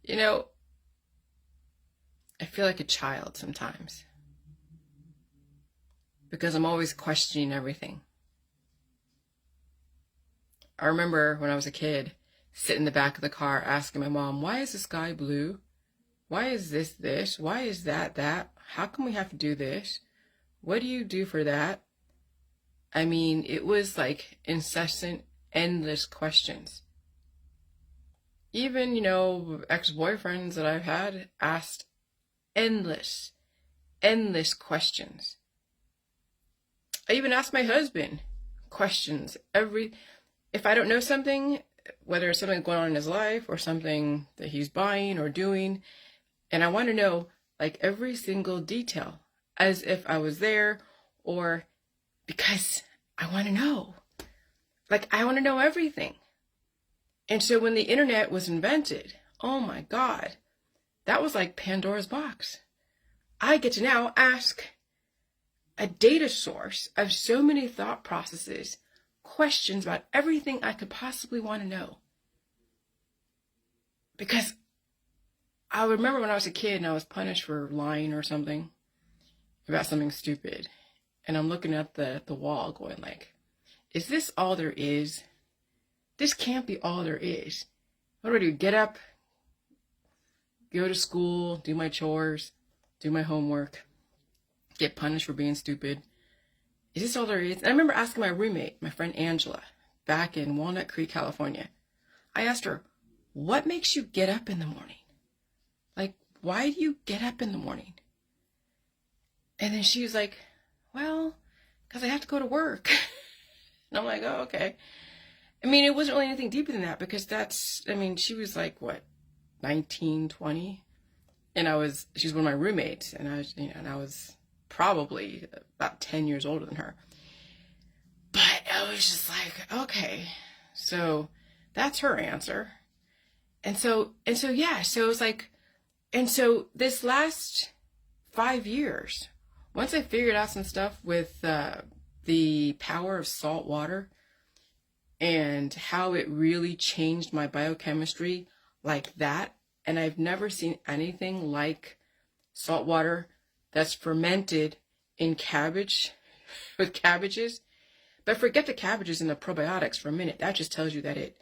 You know, I feel like a child sometimes because I'm always questioning everything. I remember when I was a kid, sitting in the back of the car asking my mom, why is the sky blue? Why is this? Why is that? How come we have to do this? What do you do for that? I mean, it was like incessant, endless questions. Even, ex-boyfriends that I've had asked endless, endless questions. I even asked my husband questions if I don't know something, whether it's something going on in his life or something that he's buying or doing, and I want to know like every single detail as if I was there, or because I want to know. Like, I want to know everything. And so when the internet was invented, oh my God, that was like Pandora's box. I get to now ask a data source of so many thought processes, questions about everything I could possibly want to know. Because I remember when I was a kid and I was punished for lying or something about something stupid. And I'm looking at the wall going like, is this all there is? This can't be all there is. What do I do? Get up, go to school, do my chores, do my homework, get punished for being stupid. Is this all there is? And I remember asking my roommate, my friend Angela, back in Walnut Creek, California. I asked her, what makes you get up in the morning? Like, why do you get up in the morning? And then she was like, well, because I have to go to work. And I'm like, oh, okay. I mean, it wasn't really anything deeper than that because she was like, what, 19, 20? And she was one of my roommates, and I was probably about 10 years older than her. But I was just like, okay, so that's her answer. And so yeah, so it was like, and so this last 5 years, once I figured out some stuff with the power of salt water and how it really changed my biochemistry like that, and I've never seen anything like salt water that's fermented in cabbage, with cabbages. But forget the cabbages and the probiotics for a minute. That just tells you that it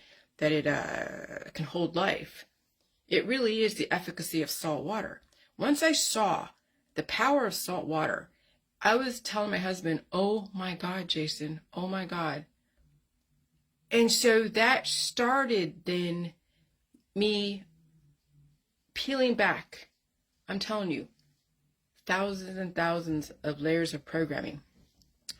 can hold life. It really is the efficacy of salt water. Once I saw the power of salt water, I was telling my husband, oh my God, Jason, oh my God. And so that started then me peeling back, I'm telling you, thousands and thousands of layers of programming.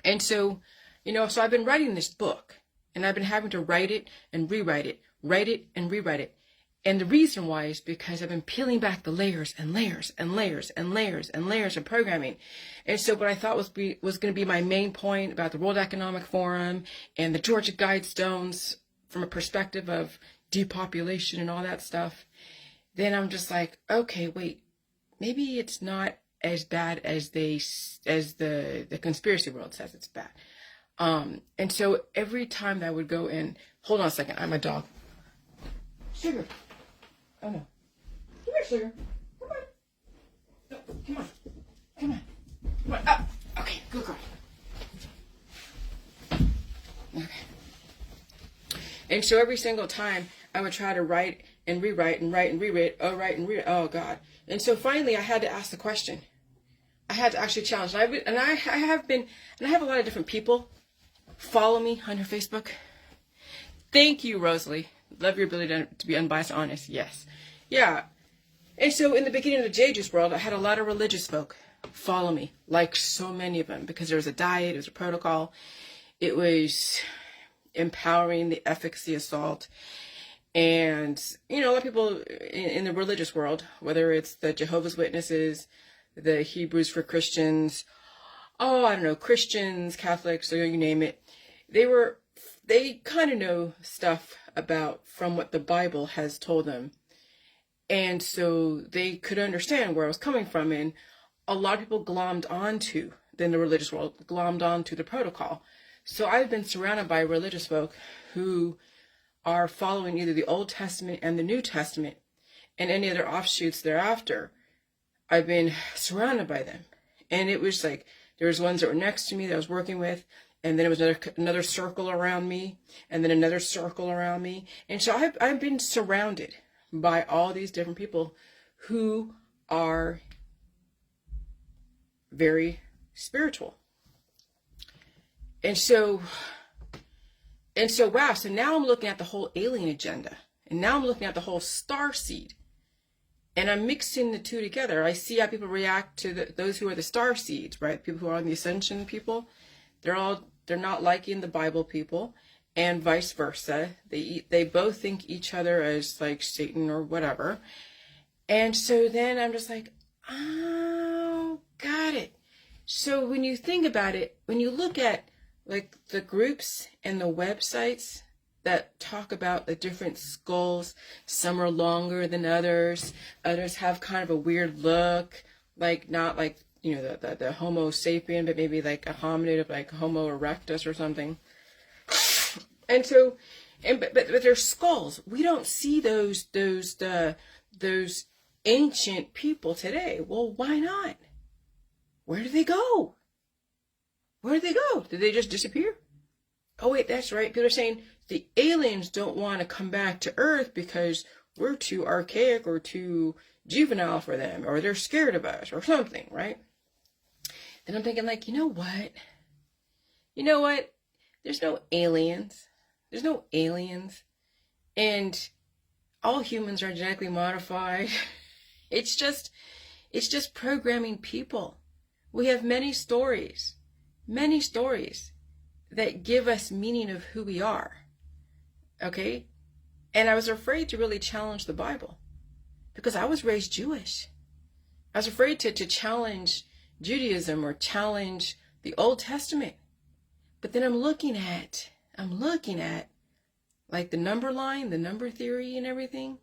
And so, so I've been writing this book, and I've been having to write it and rewrite it, write it and rewrite it. And the reason why is because I've been peeling back the layers and layers and layers and layers and layers of programming. And so what I thought was going to be my main point about the World Economic Forum and the Georgia Guidestones from a perspective of depopulation and all that stuff, then I'm just like, okay, wait, maybe it's not as bad as the conspiracy world says it's bad. And so every time that I would go in, hold on a second, I'm a dog. Sugar. Oh no. Come here, Sugar. Come on. No, come on. Come on. Come on. Up. Okay, good girl. Okay. And so every single time I would try to write and rewrite and write and rewrite, oh God. And so finally I had to ask the question. I had to actually challenge. And I have a lot of different people follow me on your Facebook. Thank you, Rosalie. Love your ability to be unbiased, honest. Yes. Yeah. And so in the beginning of the Jage's world, I had a lot of religious folk follow me, like so many of them, because there was a diet, it was a protocol. It was empowering the efficacy of salt. And, a lot of people in the religious world, whether it's the Jehovah's Witnesses, the Hebrews for Christians, Christians, Catholics, so you name it, they kind of know stuff from what the Bible has told them. And so they could understand where I was coming from. And a lot of people glommed onto, in the religious world, glommed onto the protocol. So I've been surrounded by religious folk who are following either the Old Testament and the New Testament. and any other offshoots thereafter, I've been surrounded by them. And it was like, there was ones that were next to me that I was working with, and then it was another circle around me, and then another circle around me. And so I've been surrounded by all these different people who are very spiritual. And so, wow, so now I'm looking at the whole alien agenda. And now I'm looking at the whole star seed. And I'm mixing the two together. I see how people react to those who are the star seeds, right? People who are on the ascension people. They're not liking the Bible people, and vice versa. They both think each other as like Satan or whatever. And so then I'm just like, oh, got it. So when you think about it, when you look at like the groups and the websites that talk about the different skulls, some are longer than others. Others have kind of a weird look, like not like, you know, the Homo sapien, but maybe like a hominid of like Homo erectus or something. And so, but they're skulls. We don't see those ancient people today. Well, why not? Where do they go? Where do they go? Did they just disappear? Oh wait, that's right. People are saying the aliens don't want to come back to Earth because we're too archaic or too juvenile for them, or they're scared of us or something, right? Then I'm thinking like, you know what? There's no aliens. There's no aliens. And all humans are genetically modified. It's just programming people. We have many stories that give us meaning of who we are. Okay? And I was afraid to really challenge the Bible because I was raised Jewish. I was afraid to challenge Judaism or challenge the Old Testament. But then I'm looking at like the number line, the number theory and everything.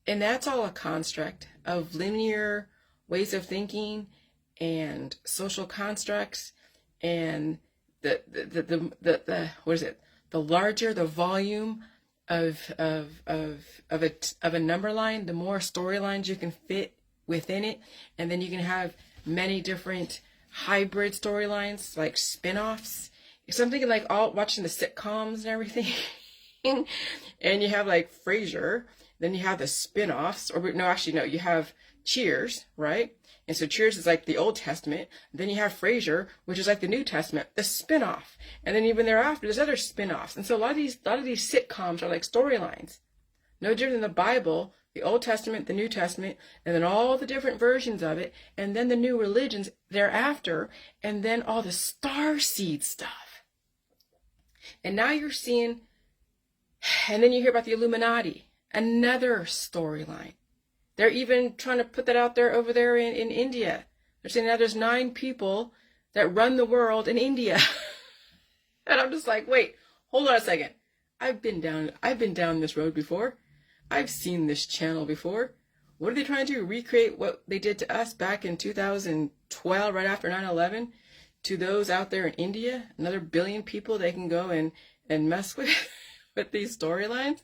And that's all a construct of linear ways of thinking and social constructs, and the what is it? The larger the volume of a number line, the more storylines you can fit within it, and then you can have many different hybrid storylines like spin-offs. So I'm thinking like all watching the sitcoms and everything, and you have like Frasier, then you have the spin-offs, or no, actually no, you have Cheers, right? And so Cheers is like the Old Testament. Then you have Frasier, which is like the New Testament, the spin-off. And then even thereafter, there's other spin-offs. And so a lot of these sitcoms are like storylines. No different than the Bible, the Old Testament, the New Testament, and then all the different versions of it, and then the new religions thereafter, and then all the star seed stuff. And now you're seeing, and then you hear about the Illuminati, another storyline. They're even trying to put that out there over there in India. They're saying now there's 9 people that run the world in India. And I'm just like, wait, hold on a second. I've been down this road before. I've seen this channel before. What are they trying to do? Recreate what they did to us back in 2012, right after 9/11, to those out there in India? Another billion people they can go and mess with these storylines.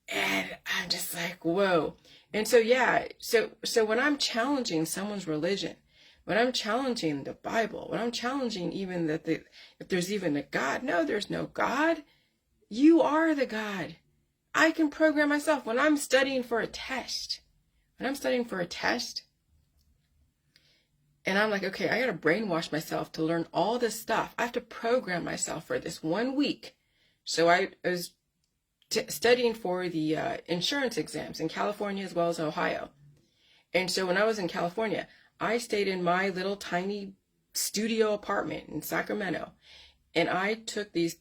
And I'm just like, whoa. And so, yeah, so when I'm challenging someone's religion, when I'm challenging the Bible, when I'm challenging even if there's even a God, no, there's no God. You are the God. I can program myself. When I'm studying for a test, and I'm like, okay, I got to brainwash myself to learn all this stuff. I have to program myself for this 1 week. So I was studying for the insurance exams in California as well as Ohio. And so when I was in California, I stayed in my little tiny studio apartment in Sacramento, and I took these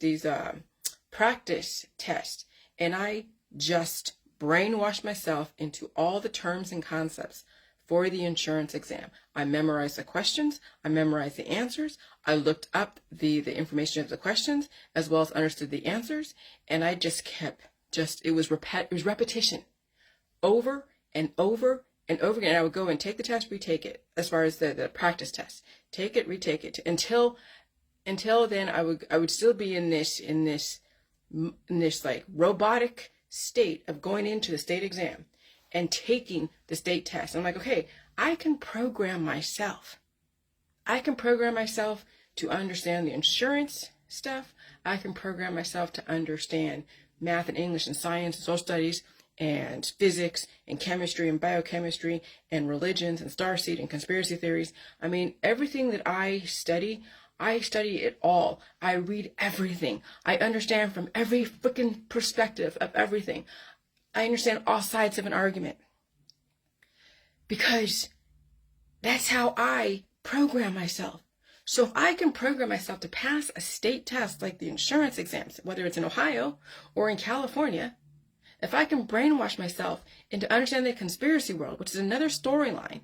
practice tests, and I just brainwashed myself into all the terms and concepts for the insurance exam. I memorized the questions, I memorized the answers, I looked up the information of the questions as well as understood the answers, and I just kept it was repetition over and over and over again. And I would go and take the test, retake it, as far as the practice test, take it, retake it, until then I would still be in this like robotic state of going into the state exam. and taking the state test. I'm like, okay, I can program myself. I can program myself to understand the insurance stuff. I can program myself to understand math and English and science and social studies and physics and chemistry and biochemistry and religions and starseed and conspiracy theories. I mean, everything that I study it all. I read everything. I understand from every freaking perspective of everything. I understand all sides of an argument. Because that's how I program myself. So if I can program myself to pass a state test like the insurance exams, whether it's in Ohio or in California, if I can brainwash myself into understanding the conspiracy world, which is another storyline,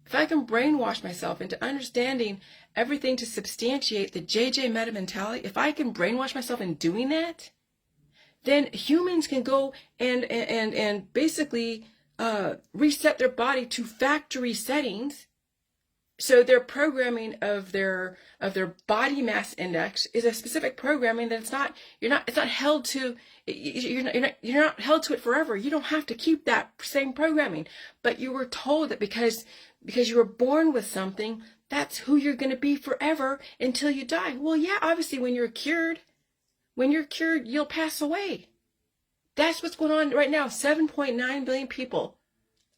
if I can brainwash myself into understanding everything to substantiate the JJ meta mentality, if I can brainwash myself in doing that, then humans can go and basically reset their body to factory settings. So their programming of their body mass index is a specific programming that it's not held to. You're not held to it forever. You don't have to keep that same programming. But you were told that because you were born with something, that's who you're going to be forever until you die. Well, yeah, obviously when you're cured, you'll pass away. That's what's going on right now. 7.9 billion people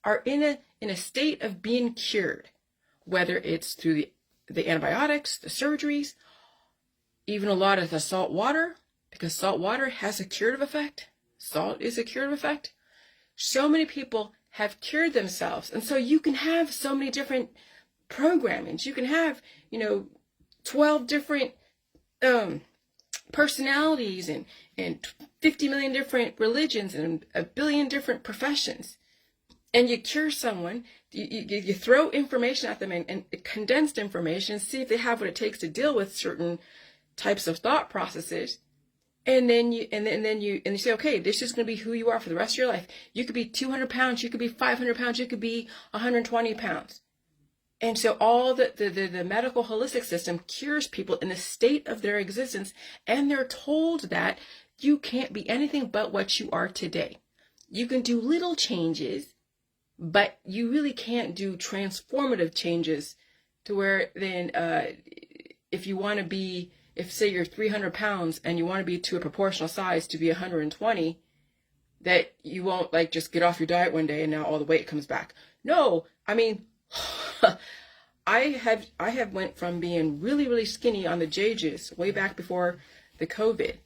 are in a state of being cured, whether it's through the antibiotics, the surgeries, even a lot of the salt water, because salt water has a curative effect. Salt is a curative effect. So many people have cured themselves. And so you can have so many different programmings. You can have, 12 different personalities and 50 million different religions and a billion different professions. And you cure someone, you throw information at them and condensed information, see if they have what it takes to deal with certain types of thought processes. And then you say, okay, this is going to be who you are for the rest of your life. You could be 200 pounds, you could be 500 pounds, you could be 120 pounds. And so all the medical holistic system cures people in the state of their existence, and they're told that you can't be anything but what you are today. You can do little changes, but you really can't do transformative changes to where then if you want to be, if say you're 300 pounds and you want to be to a proportional size to be 120, that you won't like just get off your diet one day and now all the weight comes back. No, I mean, I have went from being really, really skinny on the JJs way back before the COVID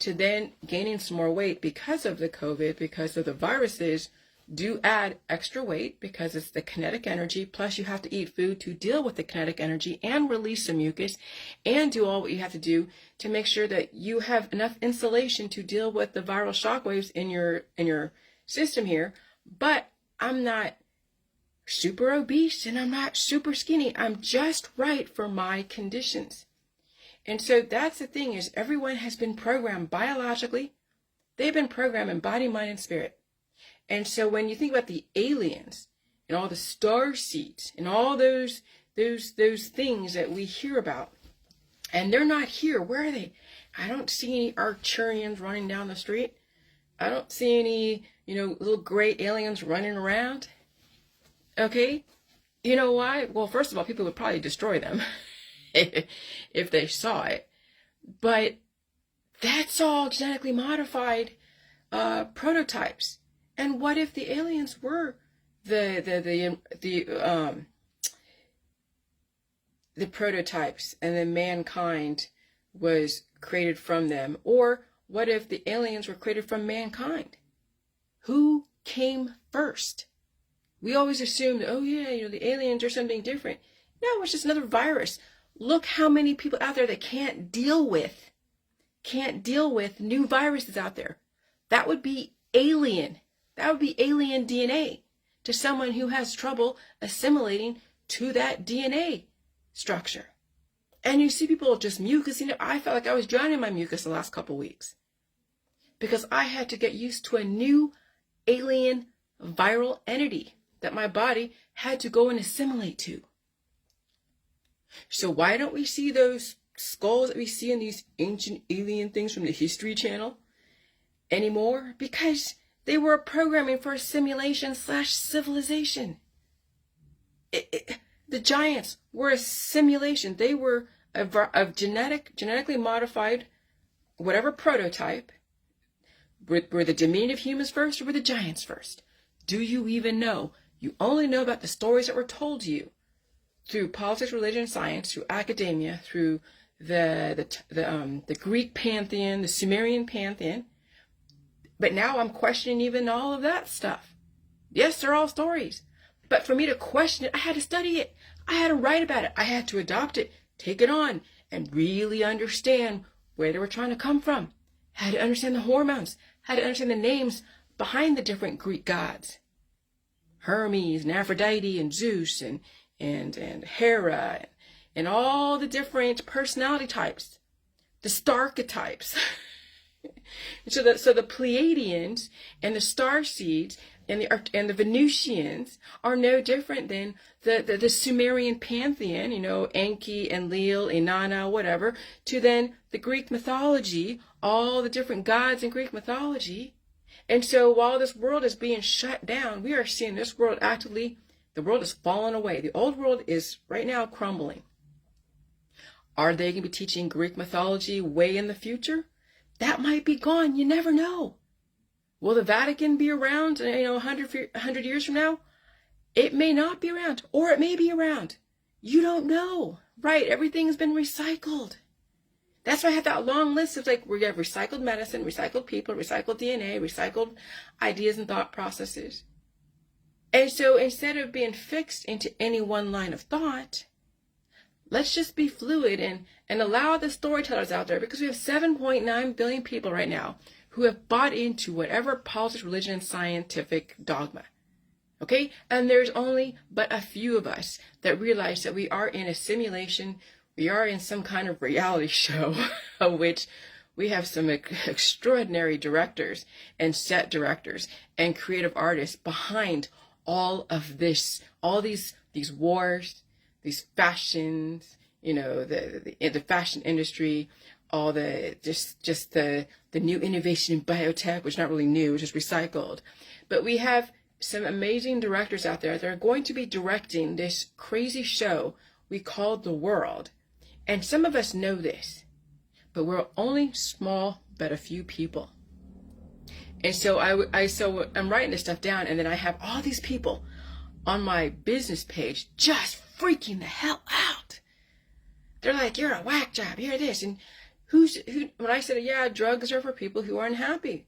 to then gaining some more weight because of the COVID, because of the viruses do add extra weight because it's the kinetic energy, plus you have to eat food to deal with the kinetic energy and release some mucus and do all what you have to do to make sure that you have enough insulation to deal with the viral shockwaves in your system here. But I'm not super obese and I'm not super skinny. I'm just right for my conditions. And so that's the thing, is everyone has been programmed biologically. They've been programmed in body, mind, and spirit. And so when you think about the aliens and all the star seeds and all those things that we hear about, and they're not here, where are they? I don't see any Arcturians running down the street. I don't see any, little gray aliens running around. Okay? You know why? Well, first of all, people would probably destroy them if they saw it. But that's all genetically modified prototypes. And what if the aliens were the prototypes and then mankind was created from them? Or what if the aliens were created from mankind? Who came first? We always assume that, the aliens are something different. No, it's just another virus. Look how many people out there that can't deal with new viruses out there. That would be alien. That would be alien DNA to someone who has trouble assimilating to that DNA structure. And you see people just mucusing it. I felt like I was drowning in my mucus the last couple weeks because I had to get used to a new alien viral entity that my body had to go and assimilate to. So why don't we see those skulls that we see in these ancient alien things from the History Channel anymore? Because They were programming for a simulation / civilization. The giants were a simulation. They were of genetically modified, whatever prototype. Were the diminutive humans first, or were the giants first? Do you even know? You only know about the stories that were told to you through politics, religion, science, through academia, through the Greek pantheon, the Sumerian pantheon. But now I'm questioning even all of that stuff. Yes, they're all stories. But for me to question it, I had to study it. I had to write about it. I had to adopt it, take it on, and really understand where they were trying to come from. Had to understand the hormones. Had to understand the names behind the different Greek gods. Hermes and Aphrodite and Zeus and Hera and all the different personality types. The Stararchetypes. So the Pleiadians and the starseeds and the Venusians are no different than the Sumerian pantheon, Enki, Enlil, Inanna, whatever, to then the Greek mythology, all the different gods in Greek mythology. And so while this world is being shut down, we are seeing this world actively, the world is falling away. The old world is right now crumbling. Are they going to be teaching Greek mythology way in the future? That might be gone. You never know. Will the Vatican be around, 100 years from now? It may not be around, or it may be around. You don't know. Right? Everything's been recycled. That's why I have that long list of we have recycled medicine, recycled people, recycled DNA, recycled ideas and thought processes. And so instead of being fixed into any one line of thought, let's just be fluid and allow the storytellers out there, because we have 7.9 billion people right now who have bought into whatever politics, religion, and scientific dogma. Okay? And there's only but a few of us that realize that we are in a simulation, we are in some kind of reality show of which we have some extraordinary directors and set directors and creative artists behind all of this, all these wars, these fashions, the fashion industry, all the just the new innovation in biotech, which is not really new, it's just recycled. But we have some amazing directors out there that are going to be directing this crazy show we call the world. And some of us know this, but we're only small but a few people. And so I'm writing this stuff down, and then I have all these people on my business page just freaking the hell out. They're like, you're a whack job, you're this. And who? When I said, yeah, drugs are for people who are unhappy.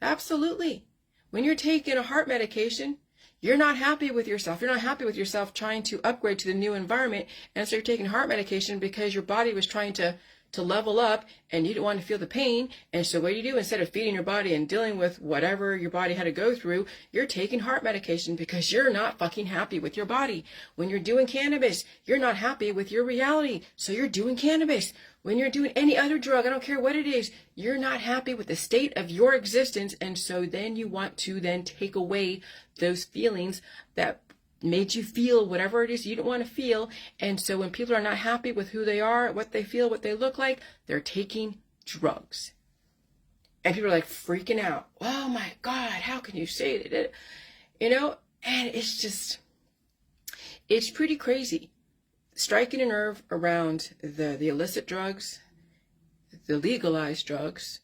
Absolutely. When you're taking a heart medication, you're not happy with yourself. You're not happy with yourself trying to upgrade to the new environment. And so you're taking heart medication because your body was trying to level up and you didn't want to feel the pain. And so what do? Instead of feeding your body and dealing with whatever your body had to go through, you're taking heart medication because you're not fucking happy with your body. When you're doing cannabis, you're not happy with your reality. So you're doing cannabis. When you're doing any other drug, I don't care what it is, you're not happy with the state of your existence. And so then you want to then take away those feelings that made you feel whatever it is you don't want to feel. And so when people are not happy with who they are, what they feel, what they look like, they're taking drugs. And people are like freaking out. Oh my God, how can you say that? And it's pretty crazy. Striking a nerve around the illicit drugs, the legalized drugs,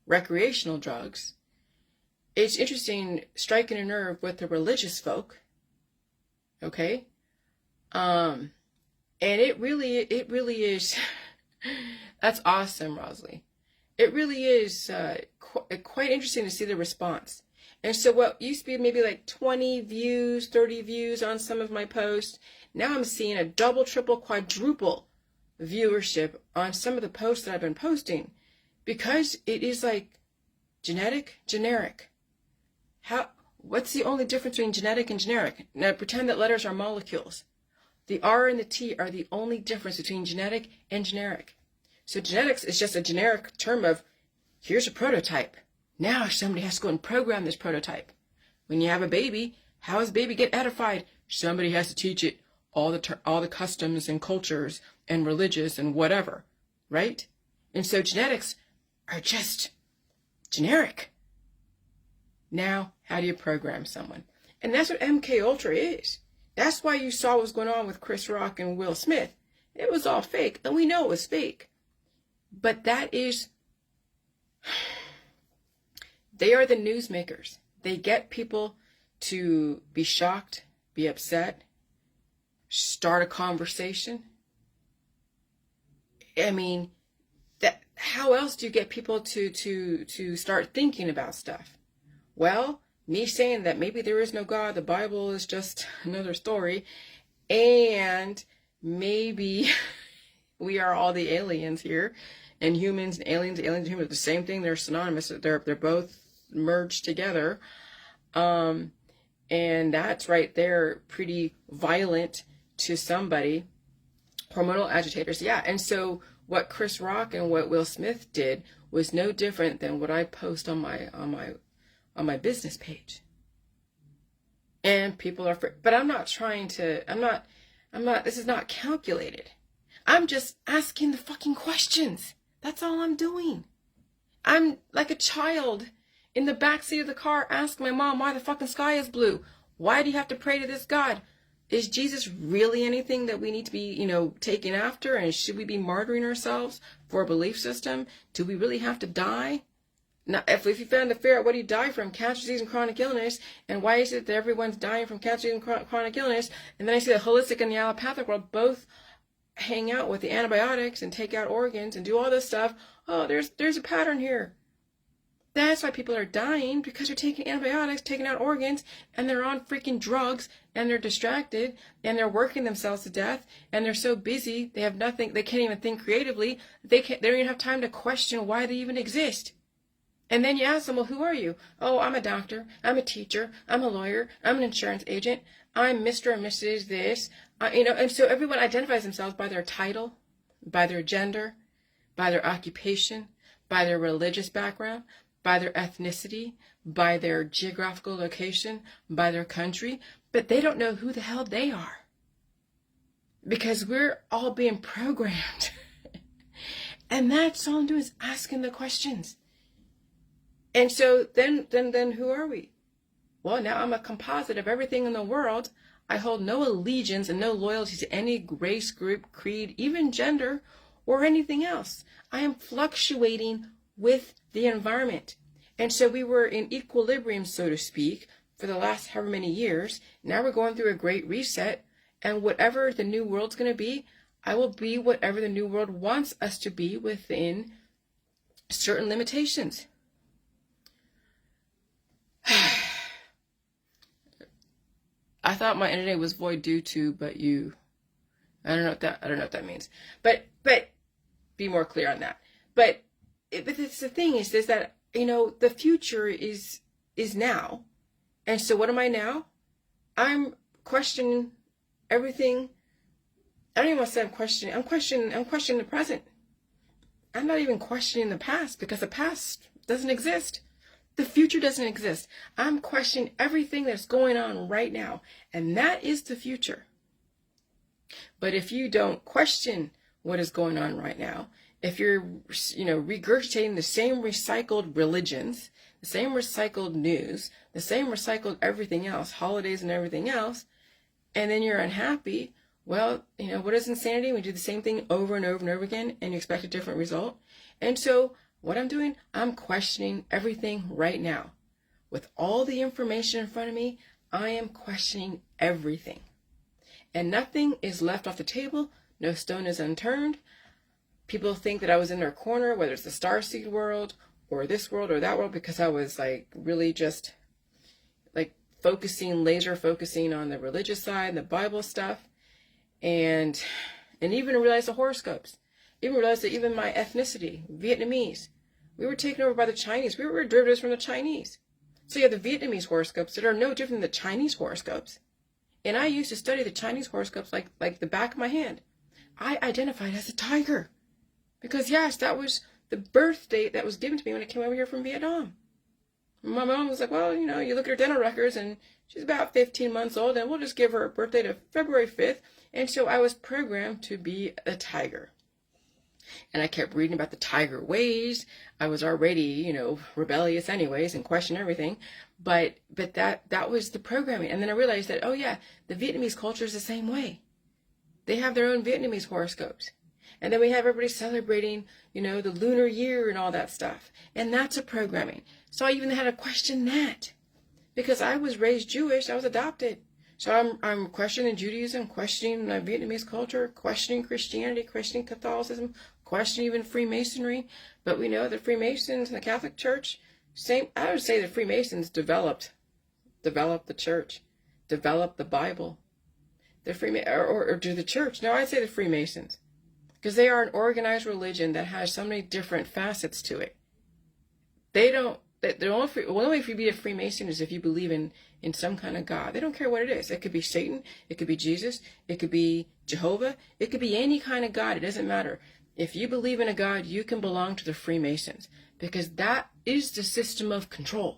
recreational drugs. It's interesting striking a nerve with the religious folk. Okay? And it really is, that's awesome, Rosalie. It really is quite interesting to see the response. And so what used to be maybe like 20 views, 30 views on some of my posts, now I'm seeing a double, triple, quadruple viewership on some of the posts that I've been posting, because it is like generic. What's the only difference between genetic and generic? Now pretend that letters are molecules. The R and the T are the only difference between genetic and generic. So genetics is just a generic term of, here's a prototype. Now somebody has to go and program this prototype. When you have a baby, how does a baby get edified? Somebody has to teach it all the customs and cultures and religious and whatever, right? And so genetics are just generic. Now, how do you program someone? And that's what MK Ultra is. That's why you saw what was going on with Chris Rock and Will Smith. It was all fake, and we know it was fake. But that is, they are the newsmakers. They get people to be shocked, be upset, start a conversation. I mean, how else do you get people to start thinking about stuff? Well, me saying that maybe there is no God, the Bible is just another story, and maybe we are all the aliens here, and humans and aliens and humans are the same thing. They're synonymous. They're both merged together, and that's right there pretty violent to somebody. Hormonal agitators, yeah. And so what Chris Rock and what Will Smith did was no different than what I post on my business page. And people are, but I'm not trying to, I'm not, this is not calculated. I'm just asking the fucking questions. That's all I'm doing. I'm like a child in the backseat of the car asking my mom why the fucking sky is blue. Why do you have to pray to this God? Is Jesus really anything that we need to be, taken after? And should we be martyring ourselves for a belief system? Do we really have to die? Now, if you found the fear, what do you die from? Cancer, disease, and chronic illness. And why is it that everyone's dying from cancer, disease, and chronic illness? And then I see the holistic and the allopathic world both hang out with the antibiotics and take out organs and do all this stuff. Oh, there's a pattern here. That's why people are dying, because they're taking antibiotics, taking out organs, and they're on freaking drugs, and they're distracted, and they're working themselves to death, and they're so busy, they have nothing, they can't even think creatively, they don't even have time to question why they even exist. And then you ask them, well, who are you? Oh, I'm a doctor, I'm a teacher, I'm a lawyer, I'm an insurance agent, I'm Mr. and Mrs. this, and so everyone identifies themselves by their title, by their gender, by their occupation, by their religious background, by their ethnicity, by their geographical location, by their country, but they don't know who the hell they are. Because we're all being programmed. And that's all I'm doing is asking the questions. And so then who are we? Well, now I'm a composite of everything in the world. I hold no allegiance and no loyalty to any race, group, creed, even gender, or anything else. I am fluctuating with the environment. And so we were in equilibrium, so to speak, for the last however many years. Now we're going through a great reset, and whatever the new world's going to be, I will be whatever the new world wants us to be within certain limitations. I thought my internet was void due to, but I don't know what that means. But be more clear on that. But it's the thing is that, the future is now. And so what am I now? I'm questioning everything. I don't even want to say I'm questioning the present. I'm not even questioning the past, because the past doesn't exist. The future doesn't exist. I'm questioning everything that's going on right now. And that is the future. But if you don't question what is going on right now, if you're, regurgitating the same recycled religions, the same recycled news, the same recycled everything else, holidays and everything else, and then you're unhappy, well, what is insanity? We do the same thing over and over and over again, and you expect a different result. And so what I'm doing, I'm questioning everything right now. With all the information in front of me, I am questioning everything. And nothing is left off the table. No stone is unturned. People think that I was in their corner, whether it's the starseed world or this world or that world, because I was really just laser focusing on the religious side, the Bible stuff, and even realize the horoscopes. Even realize that even my ethnicity, Vietnamese, we were taken over by the Chinese. We were derivatives from the Chinese. So you have the Vietnamese horoscopes that are no different than the Chinese horoscopes. And I used to study the Chinese horoscopes like the back of my hand. I identified as a tiger. Because yes, that was the birth date that was given to me when I came over here from Vietnam. My mom was like, well, you look at her dental records and she's about 15 months old, and we'll just give her a birth date of February 5th. And so I was programmed to be a tiger. And I kept reading about the tiger ways. I was already, rebellious anyways and questioned everything. But that was the programming. And then I realized that, oh yeah, the Vietnamese culture is the same way. They have their own Vietnamese horoscopes. And then we have everybody celebrating, the lunar year and all that stuff. And that's a programming. So I even had to question that. Because I was raised Jewish, I was adopted. So I'm questioning Judaism, questioning my Vietnamese culture, questioning Christianity, questioning Catholicism, questioning even Freemasonry. But we know the Freemasons and the Catholic Church, I would say the Freemasons developed the church, developed the Bible. Or do the church. No, I'd say the Freemasons. Because they are an organized religion that has so many different facets to it. The only way if you be a Freemason is if you believe in some kind of God. They don't care what it is. It could be Satan. It could be Jesus. It could be Jehovah. It could be any kind of God. It doesn't matter. If you believe in a God, you can belong to the Freemasons. Because that is the system of control.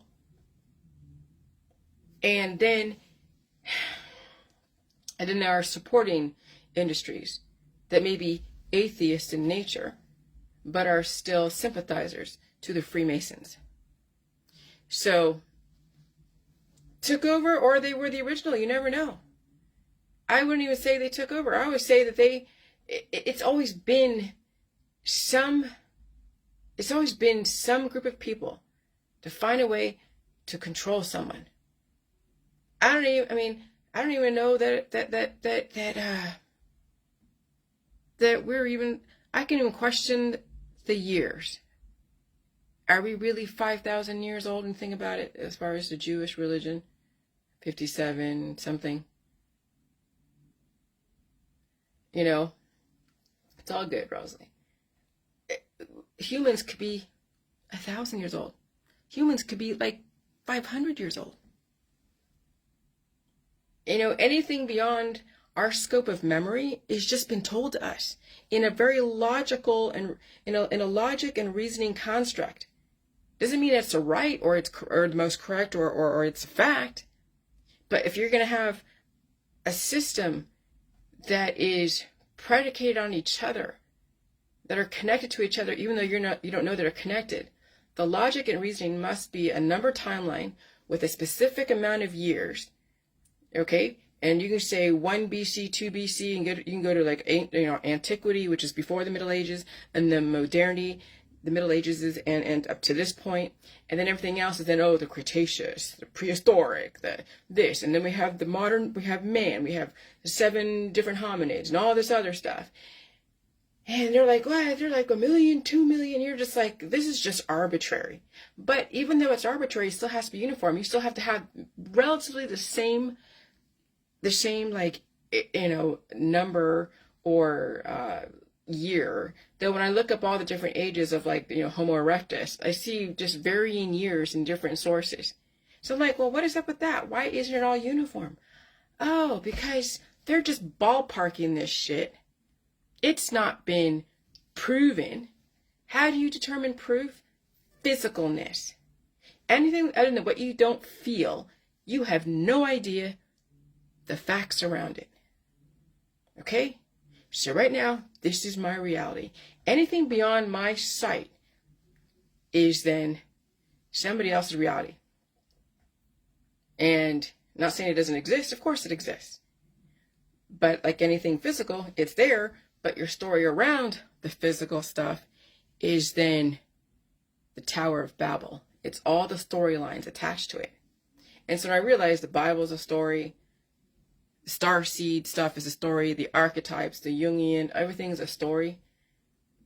And then there are supporting industries that may be atheist in nature, but are still sympathizers to the Freemasons. So, took over, or they were the original, you never know. I wouldn't even say they took over. I would say that it's always been some group of people to find a way to control someone. I don't even know that we're even, I can even question the years. Are we really 5,000 years old and think about it as far as the Jewish religion? 57 something. It's all good, Rosalie. Humans could be 1,000 years old. Humans could be like 500 years old. Anything beyond our scope of memory is just been told to us in a very logical and in a logic and reasoning construct. Doesn't mean it's a right or the most correct or it's a fact. But if you're going to have a system that is predicated on each other, that are connected to each other, even though you don't know they're connected, the logic and reasoning must be a number timeline with a specific amount of years. Okay? And you can say 1 BC, 2 BC, and you can go to like antiquity, which is before the Middle Ages, and then modernity, the Middle Ages is and up to this point, and then everything else is then the Cretaceous, the prehistoric, this, and then we have the modern, we have man, we have the 7 different hominids and all this other stuff. And they're like, what? They're like 1 million, 2 million. You're just like, this is just arbitrary. But even though it's arbitrary, it still has to be uniform. You still have to have relatively the same number or year. Though when I look up all the different ages of Homo erectus, I see just varying years in different sources. So I'm like, well, what is up with that? Why isn't it all uniform? Oh, because they're just ballparking this shit. It's not been proven. How do you determine proof? Physicalness. Anything other than what you don't feel, you have no idea the facts around it. Okay? So right now, this is my reality. Anything beyond my sight is then somebody else's reality. And not saying it doesn't exist, of course it exists. But like anything physical, it's there, but your story around the physical stuff is then the Tower of Babel. It's all the storylines attached to it. And so when I realized the Bible is a story, the starseed stuff is a story, the archetypes, the Jungian, everything's a story,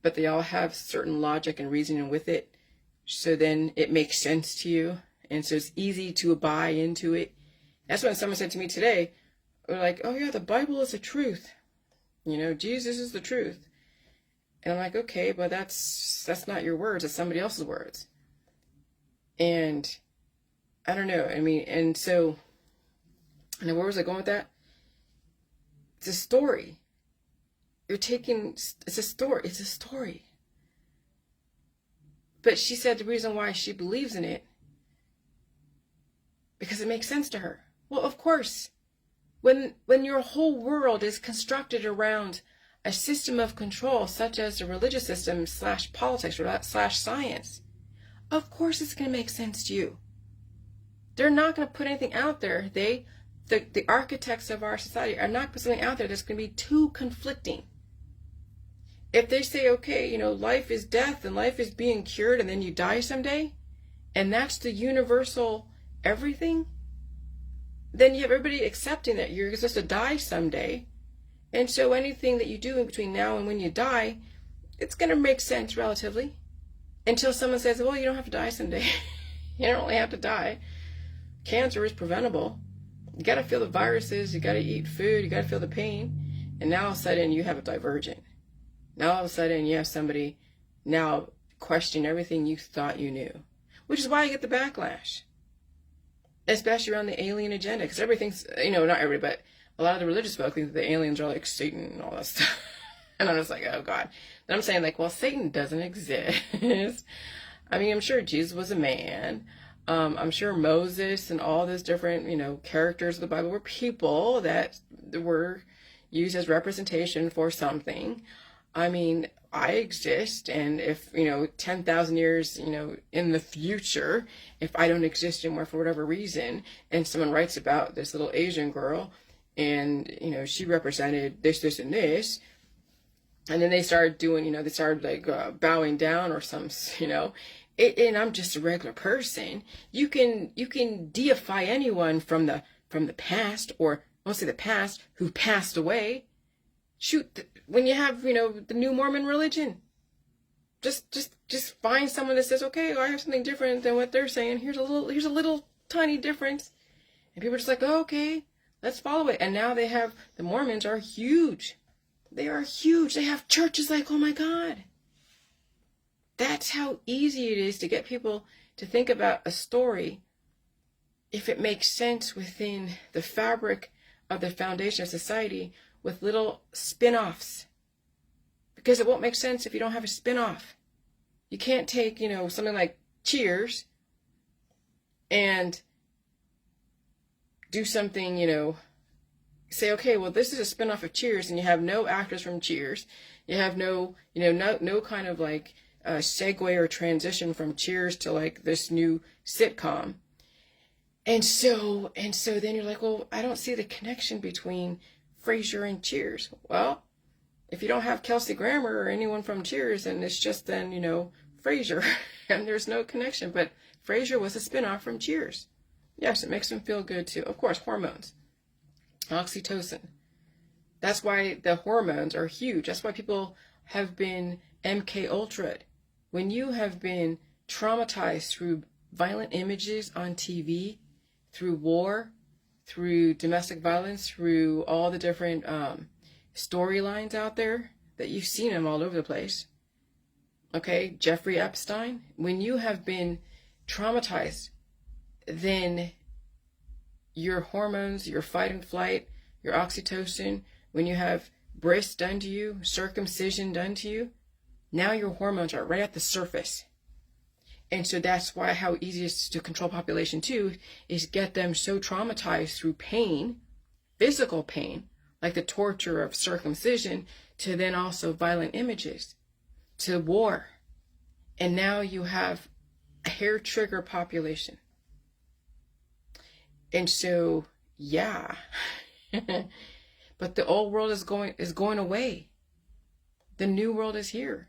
but they all have certain logic and reasoning with it. So then it makes sense to you. And so it's easy to buy into it. That's when someone said to me today, they're like, oh yeah, the Bible is the truth. Jesus is the truth. And I'm like, okay, but that's not your words, it's somebody else's words. And I don't know. And so, and where was I going with that? It's a story. It's a story. But she said the reason why she believes in it, because it makes sense to her. Well, of course, when your whole world is constructed around a system of control such as the religious system slash politics or slash science, of course it's going to make sense to you. They're not going to put anything out there. The architects of our society are not putting something out there that's going to be too conflicting. If they say, okay, life is death and life is being cured and then you die someday, and that's the universal everything, then you have everybody accepting that you're supposed to die someday. And so anything that you do in between now and when you die, it's going to make sense relatively. Until someone says, well, you don't have to die someday. You don't really have to die. Cancer is preventable. You got to feel the viruses. You got to eat food. You got to feel the pain. And now all of a sudden you have a divergent. Now all of a sudden you have somebody now question everything you thought you knew. Which is why you get the backlash. Especially around the alien agenda. Because everything's, not everybody, but a lot of the religious folk think that the aliens are like Satan and all that stuff. And I'm just like, oh God. And I'm saying like, well, Satan doesn't exist. I mean, I'm sure Jesus was a man. I'm sure Moses and all those different, characters of the Bible were people that were used as representation for something. I mean, I exist, and if, 10,000 years, in the future, if I don't exist anymore for whatever reason, and someone writes about this little Asian girl, and, she represented this, and this, and then they started doing, they started like bowing down or some, and I'm just a regular person. You can deify anyone from the past, or mostly the past, who passed away. Shoot, when you have, the new Mormon religion, just find someone that says, okay, I have something different than what they're saying. Here's a little tiny difference. And people are just like, oh, okay, let's follow it. And now the Mormons are huge. They are huge. They have churches like, oh my God. That's how easy it is to get people to think about a story if it makes sense within the fabric of the foundation of society with little spin-offs. Because it won't make sense if you don't have a spin-off. You can't take, something like Cheers and do something, say, okay, well, this is a spin-off of Cheers, and you have no actors from Cheers. You have no kind of like segue or transition from Cheers to like this new sitcom. And so then you're like, well, I don't see the connection between Frasier and Cheers. Well, if you don't have Kelsey Grammer or anyone from Cheers, and it's just then, Frasier, and there's no connection. But Frasier was a spinoff from Cheers. Yes, it makes them feel good too. Of course, hormones. Oxytocin. That's why the hormones are huge. That's why people have been MK Ultra'd. When you have been traumatized through violent images on TV, through war, through domestic violence, through all the different storylines out there, that you've seen them all over the place. Okay, Jeffrey Epstein. When you have been traumatized, then your hormones, your fight and flight, your oxytocin, when you have breasts done to you, circumcision done to you, now your hormones are right at the surface. And so that's why how easy it is to control population too, is get them so traumatized through pain, physical pain, like the torture of circumcision, to then also violent images, to war. And now you have a hair trigger population. And so, yeah. But the old world is going away. The new world is here.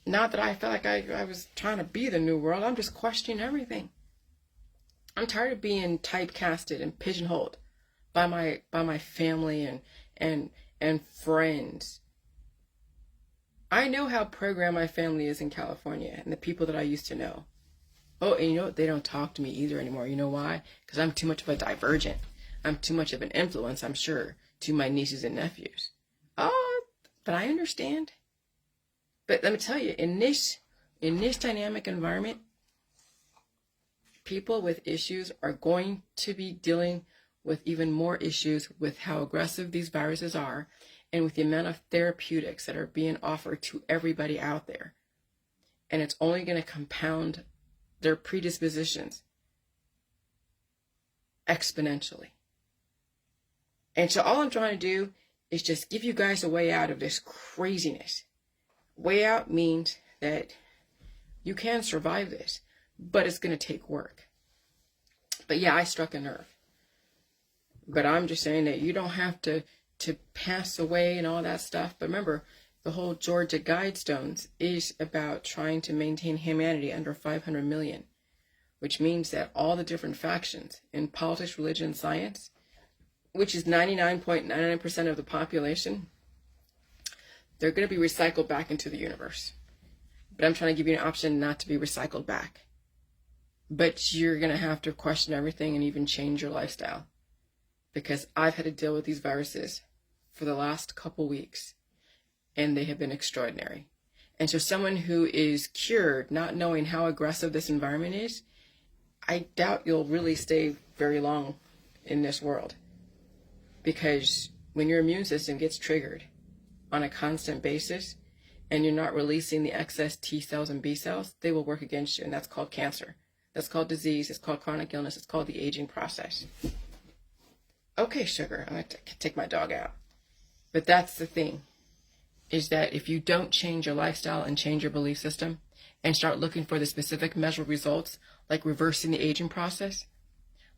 Not that I felt like I was trying to be the new world. I'm just questioning everything. I'm tired of being typecasted and pigeonholed by my family and friends. I know how programmed my family is in California and the people that I used to know. Oh, and you know what? They don't talk to me either anymore. You know why? Because I'm too much of a divergent. I'm too much of an influence, I'm sure, to my nieces and nephews. Oh, but I understand. But let me tell you, in this dynamic environment, people with issues are going to be dealing with even more issues with how aggressive these viruses are and with the amount of therapeutics that are being offered to everybody out there. And it's only going to compound their predispositions exponentially. And so all I'm trying to do is just give you guys a way out of this craziness. Way out means that you can survive this, but it's going to take work. But yeah, I struck a nerve. But I'm just saying that you don't have to pass away and all that stuff. But remember, the whole Georgia Guidestones is about trying to maintain humanity under 500 million, which means that all the different factions in politics, religion, science, which is 99.99% of the population, they're going to be recycled back into the universe. But I'm trying to give you an option not to be recycled back. But you're going to have to question everything and even change your lifestyle. Because I've had to deal with these viruses for the last couple weeks, and they have been extraordinary. And so someone who is cured, not knowing how aggressive this environment is, I doubt you'll really stay very long in this world. Because when your immune system gets triggered on a constant basis, and you're not releasing the excess T cells and B cells, they will work against you, and that's called cancer. That's called disease, it's called chronic illness, it's called the aging process. Okay, sugar, I'm going to take my dog out. But that's the thing, is that if you don't change your lifestyle and change your belief system and start looking for the specific measurable results, like reversing the aging process,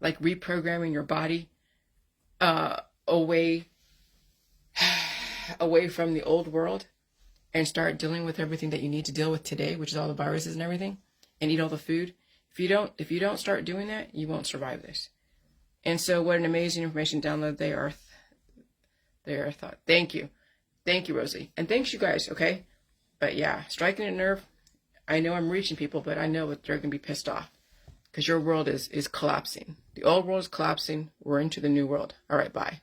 like reprogramming your body away from the old world and start dealing with everything that you need to deal with today, which is all the viruses and everything, and eat all the food. If you don't start doing that, you won't survive this. And so what an amazing information download they are thought. Thank you, Rosie. And thanks you guys, okay? But yeah, striking a nerve. I know I'm reaching people, but I know they're going to be pissed off because your world is collapsing. The old world is collapsing. We're into the new world. All right, bye.